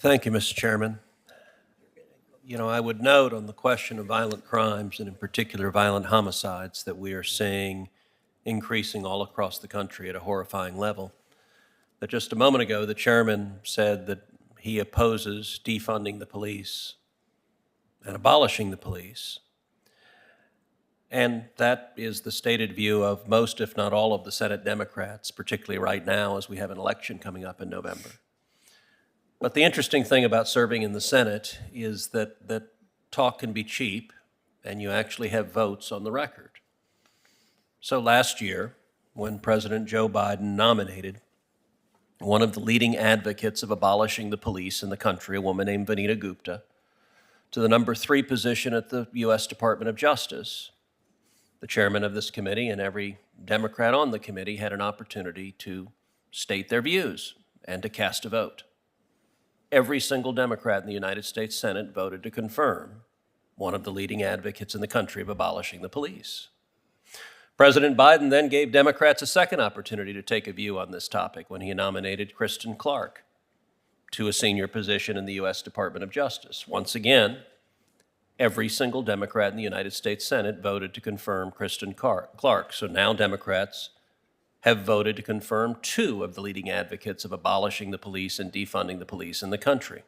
Thank you, Mr. Chairman. I would note on the question of violent crimes, and in particular violent homicides, that we are seeing increasing all across the country at a horrifying level. That just a moment ago, the chairman said that he opposes defunding the police and abolishing the police. And that is the stated view of most, if not all, of the Senate Democrats, particularly right now as we have an election coming up in November. But the interesting thing about serving in the Senate is that talk can be cheap, and you actually have votes on the record. So last year, when President Joe Biden nominated one of the leading advocates of abolishing the police in the country, a woman named Vanita Gupta, to the number 3 position at the U.S. Department of Justice, the chairman of this committee and every Democrat on the committee had an opportunity to state their views and to cast a vote. Every single Democrat in the United States Senate voted to confirm one of the leading advocates in the country of abolishing the police. President Biden then gave Democrats a second opportunity to take a view on this topic when he nominated Kristen Clarke to a senior position in the U.S. Department of Justice. Once again, every single Democrat in the United States Senate voted to confirm Kristen Clarke. So now Democrats have voted to confirm 2 of the leading advocates of abolishing the police and defunding the police in the country.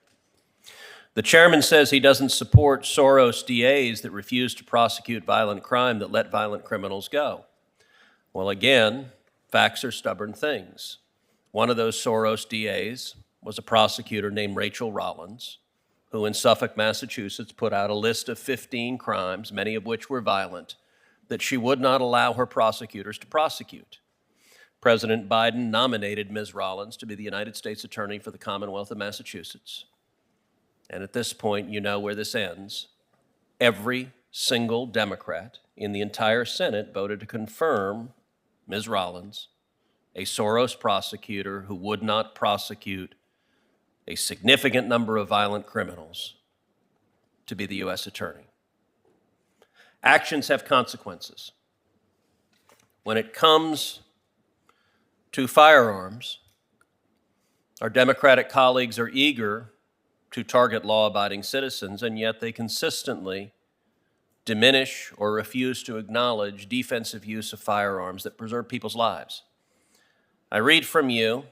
The chairman says he doesn't support Soros DAs that refuse to prosecute violent crime, that let violent criminals go. Well, again, facts are stubborn things. One of those Soros DAs was a prosecutor named Rachel Rollins, who in Suffolk, Massachusetts, put out a list of 15 crimes, many of which were violent, that she would not allow her prosecutors to prosecute. President Biden nominated Ms. Rollins to be the United States Attorney for the Commonwealth of Massachusetts. And at this point, you know where this ends. Every single Democrat in the entire Senate voted to confirm Ms. Rollins, a Soros prosecutor who would not prosecute a significant number of violent criminals, to be the U.S. Attorney. Actions have consequences. When it comes to firearms, our Democratic colleagues are eager to target law-abiding citizens, and yet they consistently diminish or refuse to acknowledge defensive use of firearms that preserve people's lives. I read from you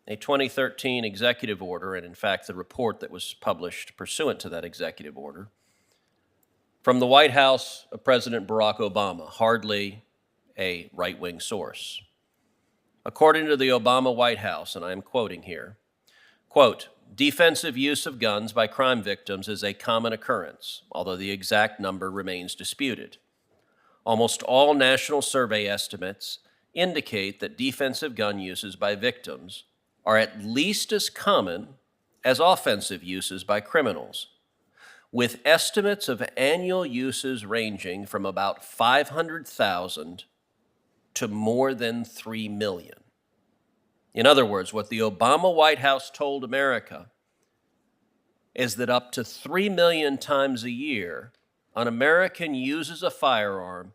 a 2013 executive order, and in fact the report that was published pursuant to that executive order, from the White House of President Barack Obama, hardly a right-wing source. According to the Obama White House, and I am quoting here, quote, "Defensive use of guns by crime victims is a common occurrence, although the exact number remains disputed. Almost all national survey estimates indicate that defensive gun uses by victims are at least as common as offensive uses by criminals, with estimates of annual uses ranging from about 500,000 to more than 3 million. In other words, what the Obama White House told America is that up to 3 million times a year, an American uses a firearm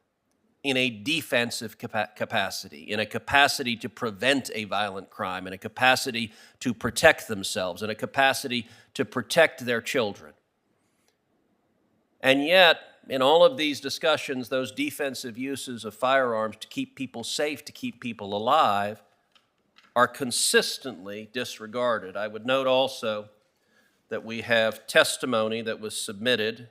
in a defensive capacity, in a capacity to prevent a violent crime, in a capacity to protect themselves, in a capacity to protect their children. And yet, in all of these discussions, those defensive uses of firearms to keep people safe, to keep people alive, are consistently disregarded. I would note also that we have testimony that was submitted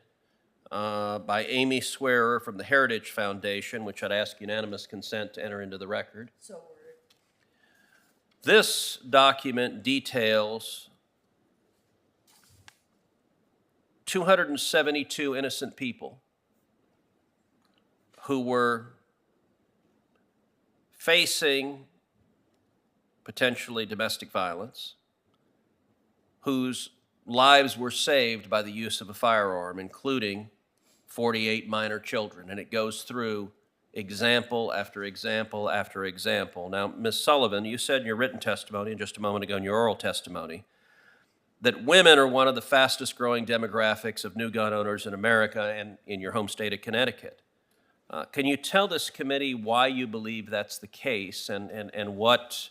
by Amy Swearer from the Heritage Foundation, which I'd ask unanimous consent to enter into the record. So ordered. This document details 272 innocent people who were facing potentially domestic violence, whose lives were saved by the use of a firearm, including 48 minor children. And it goes through example after example after example. Now, Ms. Sullivan, you said in your written testimony, and just a moment ago in your oral testimony, that women are one of the fastest growing demographics of new gun owners in America and in your home state of Connecticut. Can you tell this committee why you believe that's the case and what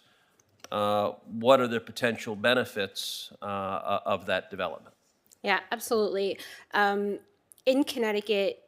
what are the potential benefits of that development? Yeah, absolutely. In Connecticut,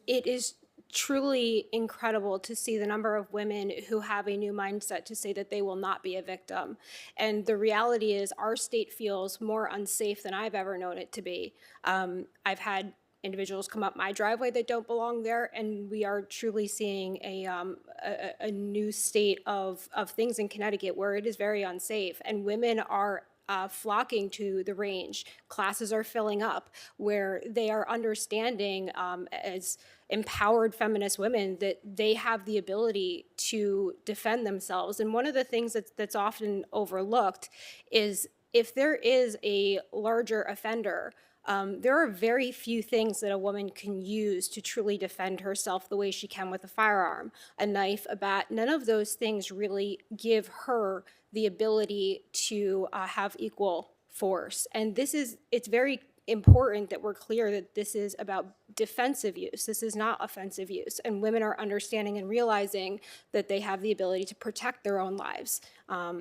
it is truly incredible to see the number of women who have a new mindset to say that they will not be a victim. And the reality is, our state feels more unsafe than I've ever known it to be. I've had individuals come up my driveway that don't belong there, and we are truly seeing a new state of things in Connecticut where it is very unsafe, and women are flocking to the range. Classes are filling up where they are understanding, as empowered feminist women, that they have the ability to defend themselves. And one of the things that's often overlooked is, if there is a larger offender, there are very few things that a woman can use to truly defend herself the way she can with a firearm, a knife, a bat. None of those things really give her the ability to have equal force. And it's very important that we're clear that this is about defensive use. This is not offensive use. And women are understanding and realizing that they have the ability to protect their own lives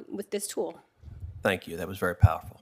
with this tool. Thank you. That was very powerful.